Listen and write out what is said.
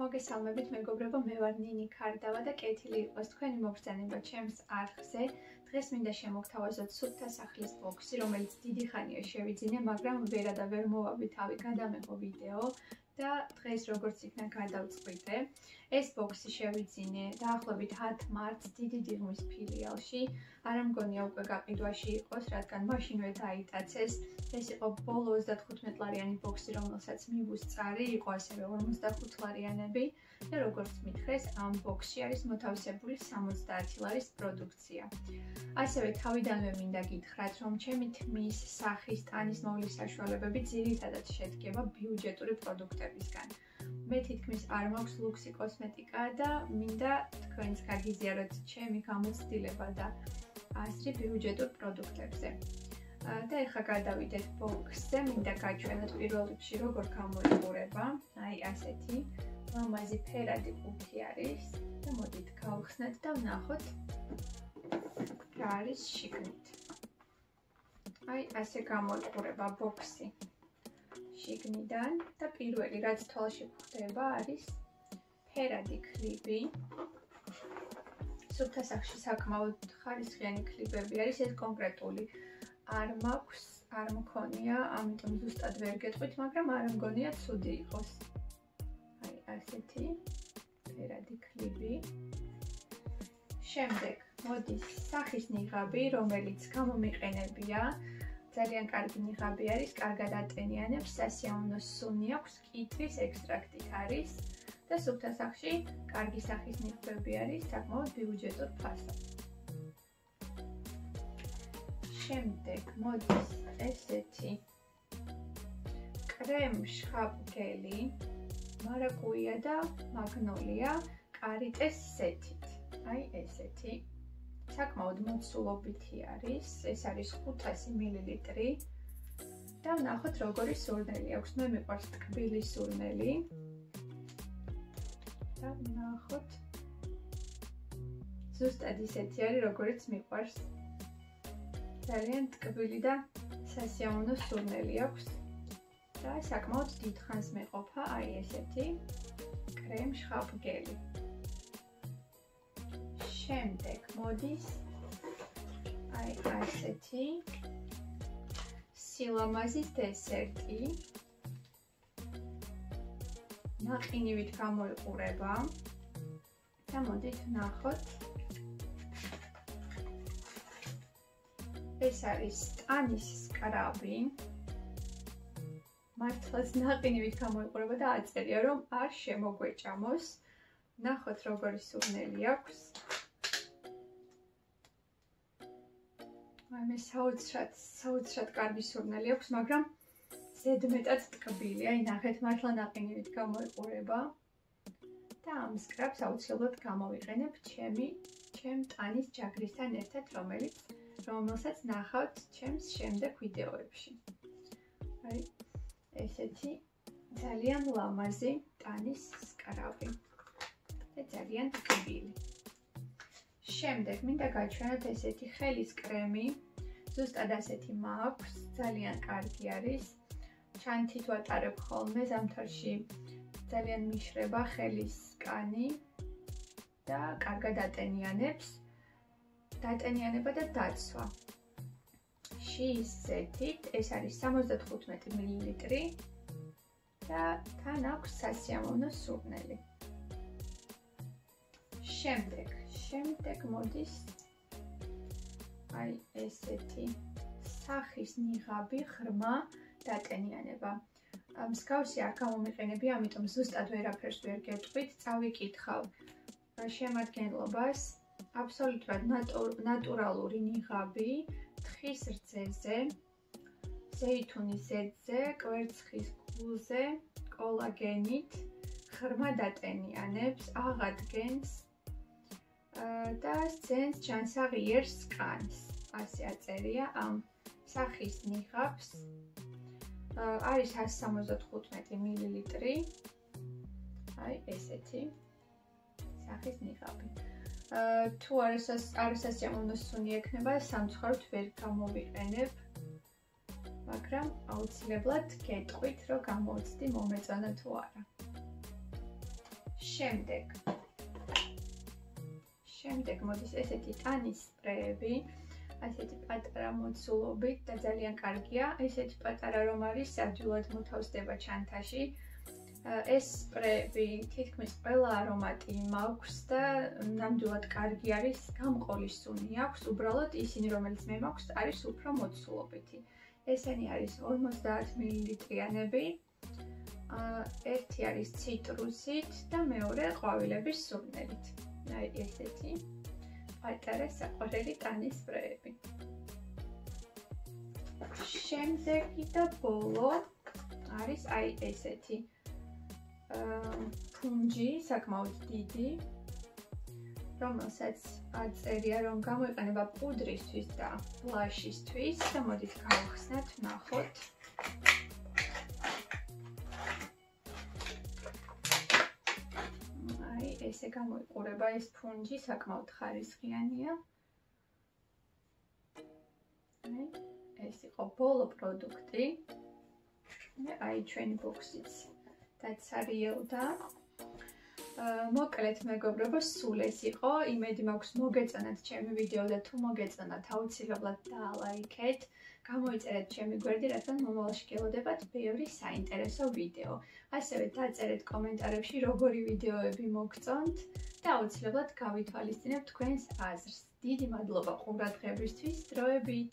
მოგესალმებით მეგობრებო, მე ვარ ნინი ქარდავა და კეთილი იყოს თქვენი მოგზაურობა ჩემს არხზე. დღეს მინდა შემოგთავაზოთ სუფთა სახლის ბოქსი, რომელიც დიდი ხანია შევიძინე, მაგრამ ვერა და ვერ მოვაბი თავი გადამეღო ვიდეო და დღეს როგორც იქნა გადავწყვიტე. ეს ბოქსი შევიძინე დაახლოებით 10 მარტს დიდი დიღმის ფილიალში. არ მგონია უკვე გაყიდვაში იყოს, რადგან მაშინვე დაიტაცეს. ეს იყო ბოლო 35 ლარიანი ბოქსი, რომელსაც მივუსწარი, იყო ასევე 45 ლარიანები და როგორც მითხრეს, ამ ბოქსში არის მოთავსებული 70 ლარის პროდუქცია. ასევე თავიდანვე მინდა გითხრათ, რომ ჩემი თმის, სახის, ტანის მოვლის საშუალებები ძირითადად შედგება ბიუჯეტური პროდუქტებისგან. მე თითქმის არ მაქვს ლუქსი კოსმეტიკა და მინდა თქვენც გაგიზიაროთ ჩემი გამოცდილება და აზრი ბიუჯეტურ პროდუქტებზე. და ეხლა გადავიდეთ ბოქსზე, მინდა გაჩვენოთ პირველ რიგში როგორ გამოიყურება. აი ასეთი ლამაზი ფერადი ყუთი არის და მოდით გავხსნათ და ვნახოთ რა არის შიგნით. აი ასე გამოიყურება ბოქსი შიგნიდან და პირველი რაც თვალში გვხვდება არის ფერადი კლიპი. სუფთა სახში საკმაოდ ხარისხიანი კლიპები არის, ეს კონკრეტული არ მაქვს, არ მქონია, ამიტომ ზუსტად ვერ გეტყვით, მაგრამ არ მგონია ცუდი იყოს. აი ასეთი ფერადი კლიპი. შემდეგ მოდის სახის ნიღაბი, რომელიც გამომიყენებია. ძალიან კარგი ნიღაბი არის, კარგად ატენიანებს, სასიამოვნო სუნი აქვს, კიტრის ექსტრაქტით არის და სუფთა სახში კარგი სახის ნიღბები არის, საკმაოდ ბიუჯეტურ ფასად. შემდეგ მოდის ესეთი კრემ შხაპგელი, მარაკუია და მაგნოლია კარიტეს სეთით. აი ესეთი. საკმაოდ მოცულობითი არის, ეს არის 500 მილილიტრი და ვნახოთ როგორი სურნელი აქვს. მე მიყვარს ტკბილი სურნელი და ვნახოთ ზუსტად ისეთი არის, როგორიც მიყვარს. ძალიან ტკბილი და სასიამოვნო სურნელი აქვს და საკმაოდ დიდხანს მეყოფა აი ესეთი კრემ შხაპგელი. შემდეგ მოდის აი ასეთი სილამაზის დესერტი. ნაყინივით გამოიყურება და მოდით ვნახოთ. ეს არის ტანის სკრაბი. მართლაც ნაყინივით გამოიყურება და აწერია, რომ არ შემოგვეჭამოს. ვნახოთ როგორი სურნელი აქვს. მე საოცრად კარგი სურნელი აქვს, მაგრამ ზედმეტად ტკბილი. აი ნახეთ, მართლა ნაყინივით გამოიყურება და ამ სკრაბს აუცილებლად გამოვიყენებ ჩემ ტანის ჯაგრისთან ერთად, რომელსაც ნახავთ ჩემს შემდეგ ვიდეოებში. აი ესეთი ძალიან ლამაზი ტანის სკრაბი და ძალიან ტკბილი. შემდეგ მინდა გაჩვენოთ ესეთი ხელის კრემი. ზუსტად ასეთი მაქვს, ძალიან კარგი არის. ჩანთით ვატარებ ხოლმე ზამთარში, ძალიან მიშრება ხელის კანი და კარგად ატენიანებს. დატენიანება და დაცვა. შიის ზეთით, ეს არის 75 მილილიტრი და თან აქვს სასიამოვნო სურნელი. შემდეგ მოდის აი ესეთი სახის ნიღაბი, ღრმა დატენიანება. მსგავსი არ გამომიყენებია, ამიტომ ზუსტად ვერაფერს ვერ გეტყვით, წავიკითხავ შემადგენლობას. აბსოლუტურად ნატურალური ნიღაბი, თხის რძეზე, ზეითუნის ზეთზე, კვერცხის გულზე, კოლაგენით, ღრმა დატენიანებს, აღადგენს და სცემს ჯანსაღიერ სკანს. ასე აწერია ამ სახის ნიღაბს. არის 175 მილილიტრი. აი ესეთი სახის ნიღაბი. თუ არ სასიამოვნო სუნი ექნება, სამწუხაროდ ვერ გამოვიყენებ, მაგრამ აუცილებლად გეტყვით, რომ გამოვცდი მომეწონა თუ არა. შემდეგ მოდის ესეთი ტანის სპრეები, ასეთი პატარა მოცულობით და ძალიან კარგია. ესეთი პატარა რომ არის, ადვილად მოთავსდება ჩანთაში. ეს სპრეები თითქმის ყველა არომატი მაქვს და ნამდვილად კარგი არის, გამყოლის სუნი აქვს, უბრალოდ ისინი რომელიც მე მაქვს არის უფრო მოცულობითი. ესენი არის 50 მლ-იანები. ერთი არის ციტრუსით და მეორე ყვავილების სურნელით. აი ესეთი პატარა საყვარელი ტანის სპრეები. შემდეგი და ბოლო არის აი ესეთი ფუნჯი, საკმაოდ დიდი, რომელსაც აწერია რომ გამოიყენება პუდრისთვის და ბლაშისთვის და მოდით გავხსნათ, ვნახოთ. აი ესე გამოიყურება ეს ფუნჯი, საკმაოდ ხარისხიანია. ეს იყო ბოლო პროდუქტი. აი ჩვენი ბოქსიც დაცარიელდა. მოკლედ მეგობრებო, სულ ეს იყო. იმედი მაქვს მოგეწონათ ჩემი ვიდეო და თუ მოგეწონათ, აუცილებლად დაალაიქეთ. გამოიწერეთ ჩემი გვერდი, რადგან მომავალში გელოდებათ ბევრი საინტერესო ვიდეო. ასევე დაწერეთ კომენტარებში, როგორი ვიდეოები მოგწონთ და აუცილებლად გავითვალისწინებთ თქვენს აზრს. დიდი მადლობა ყურადღებისთვის, დროებით!